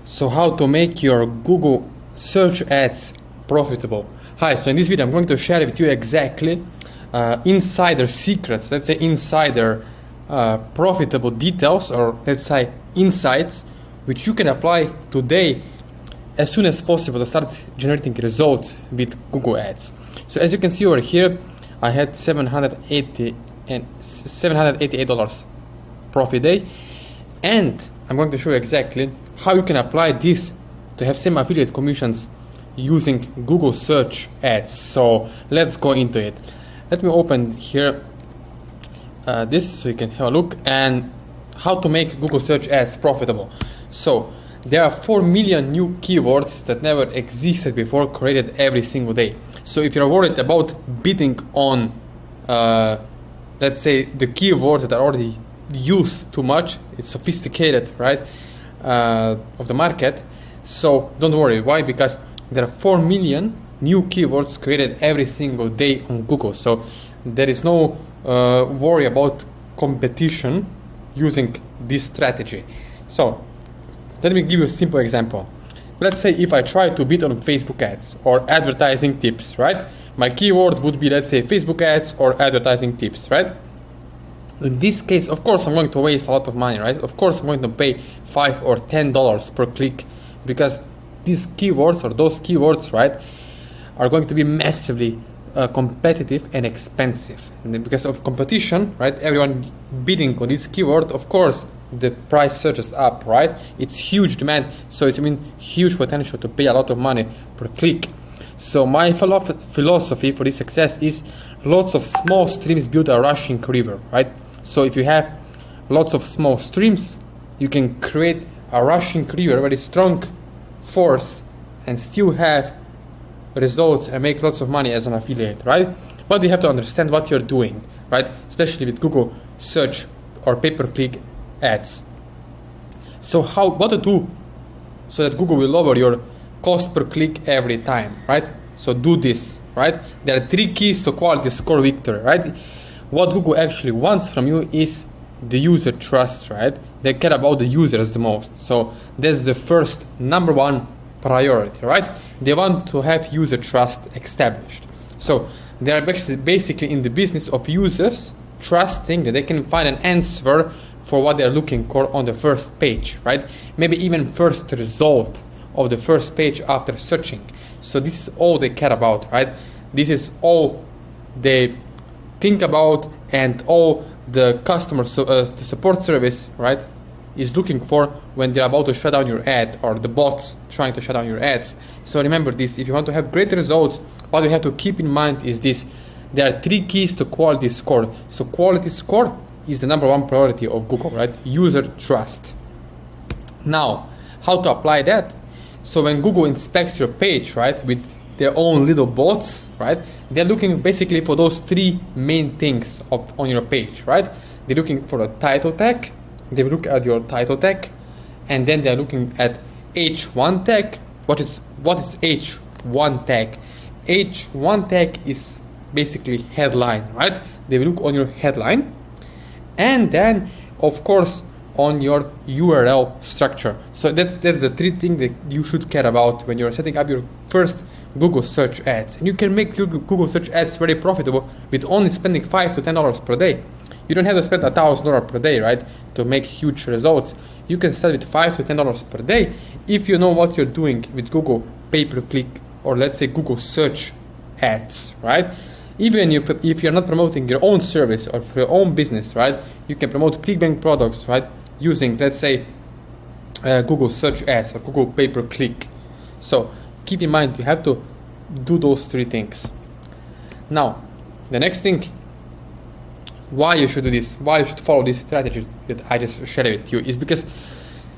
So how to make your Google search ads profitable. Hi, so in this video I'm going to share with you exactly insider secrets, let's say insider profitable details, or let's say insights which you can apply today as soon as possible to start generating results with Google ads. So as you can see over here, I had $788 profit day, and I'm going to show you exactly how you can apply this to have same affiliate commissions using Google search ads. So let's go into it. Let me open here this so you can have a look and how to make Google search ads profitable. So there are 4 million new keywords that never existed before created every single day. So if you're worried about bidding on let's say the keywords that are already used too much, it's sophisticated, right, of the market, so don't worry. Why? Because there are 4 million new keywords created every single day on Google. So there is no worry about competition using this strategy. So let me give you a simple example. Let's say if I try to bid on Facebook ads or advertising tips, right? My keyword would be, let's say, Facebook ads or advertising tips, right? In this case, of course, I'm going to waste a lot of money, right? Of course, I'm going to pay $5 or $10 per click, because these keywords or those keywords, right, are going to be massively competitive and expensive. And because of competition, right, everyone bidding on this keyword, of course, the price surges up, right? It's huge demand, so it's huge potential to pay a lot of money per click. So my philosophy for this success is lots of small streams build a rushing river, right? So if you have lots of small streams, you can create a rushing river, very strong force, and still have results and make lots of money as an affiliate, right? But you have to understand what you're doing, right? Especially with Google search or pay-per-click ads. So what to do so that Google will lower your cost per click every time, right? So do this, right? There are 3 keys to quality score victory, right? What Google actually wants from you is the user trust, right? They care about the users the most. So that's the first number 1 priority, right? They want to have user trust established. So they are basically in the business of users trusting that they can find an answer for what they're looking for on the first page, right? Maybe even first result of the first page after searching. So this is all they care about, right? This is all they think about, and all the customer the support service, right, is looking for when they're about to shut down your ad, or the bots trying to shut down your ads. So remember this: if you want to have great results, what you have to keep in mind is this: there are 3 keys to quality score. So quality score is the number 1 priority of Google, right? User trust. Now, how to apply that? So when Google inspects your page, right, with their own little bots, right, they're looking basically for those 3 main things on your page, right? They're looking for a title tag, they look at your title tag, and then they're looking at H1 tag. What is H1 tag? H1 tag is basically headline, right? They will look on your headline, and then of course on your URL structure. So that's the 3 things that you should care about when you're setting up your first Google search ads. And you can make your Google search ads very profitable with only spending $5 to $10 per day. You don't have to spend $1,000 per day, right, to make huge results. You can start with $5 to $10 per day if you know what you're doing with Google pay-per-click, or let's say Google search ads, right? Even if you're not promoting your own service or for your own business, right, you can promote ClickBank products, right, using, let's say, Google search ads or Google pay-per-click. So keep in mind, you have to do those 3 things. Now, the next thing, why you should do this, why you should follow this strategy that I just shared with you, is because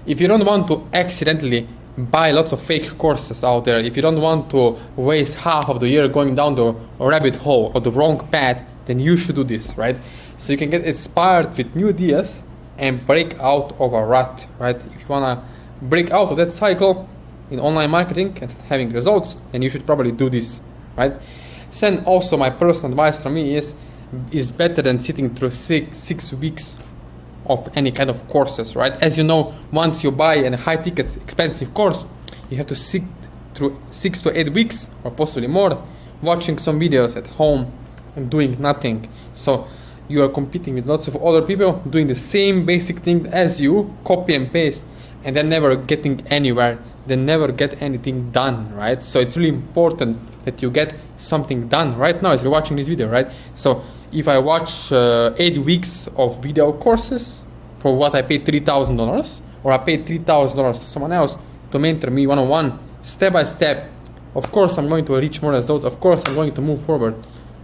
if you don't want to accidentally buy lots of fake courses out there, if you don't want to waste half of the year going down the rabbit hole or the wrong path, then you should do this, right? So you can get inspired with new ideas and break out of a rut, right? If you wanna break out of that cycle in online marketing and having results, then you should probably do this, right? Then also my personal advice from me is better than sitting through six weeks of any kind of courses, right? As you know, once you buy a high ticket expensive course, you have to sit through 6 to 8 weeks or possibly more watching some videos at home and doing nothing. So you are competing with lots of other people doing the same basic thing as you, copy and paste, and they're never getting anywhere. They never get anything done, right? So it's really important that you get something done right now as you're watching this video, right? So if I watch 8 weeks of video courses for what I paid $3,000, or I paid $3,000 to someone else to mentor me one-on-one, step by step, of course I'm going to reach more results. Of course I'm going to move forward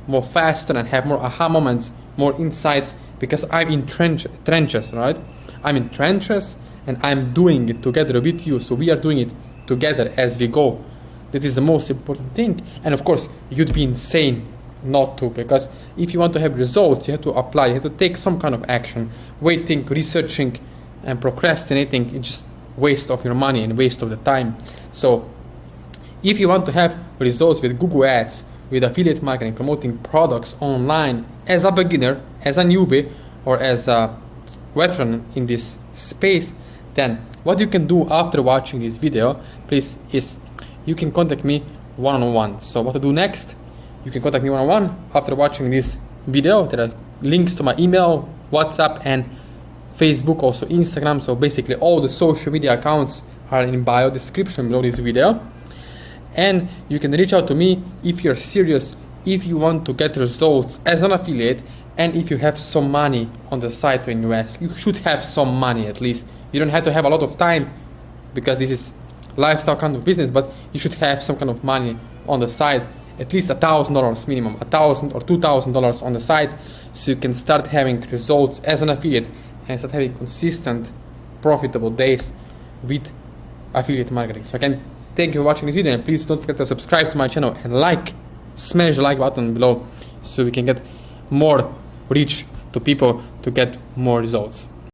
more faster and have more aha moments, more insights, because I'm in trenches, right? I'm in trenches and I'm doing it together with you. So we are doing it together as we go. That is the most important thing. And of course, you'd be insane not to, because if you want to have results, you have to apply, you have to take some kind of action. Waiting, researching, and procrastinating is just waste of your money and waste of the time. So if you want to have results with Google Ads, with affiliate marketing, promoting products online as a beginner, as a newbie, or as a veteran in this space, then what you can do after watching this video, please, is you can contact me one-on-one. So what to do next? You can contact me one-on-one after watching this video. There are links to my email, WhatsApp, and Facebook, also Instagram. So basically all the social media accounts are in bio description below this video. And you can reach out to me if you're serious, if you want to get results as an affiliate, and if you have some money on the side to invest. You should have some money at least. You don't have to have a lot of time, because this is lifestyle kind of business, but you should have some kind of money on the side, at least $1,000 minimum, $1,000 or $2,000 on the side, so you can start having results as an affiliate and start having consistent, profitable days with affiliate marketing. So again, thank you for watching this video, and please don't forget to subscribe to my channel and smash the like button below so we can get more reach to people to get more results.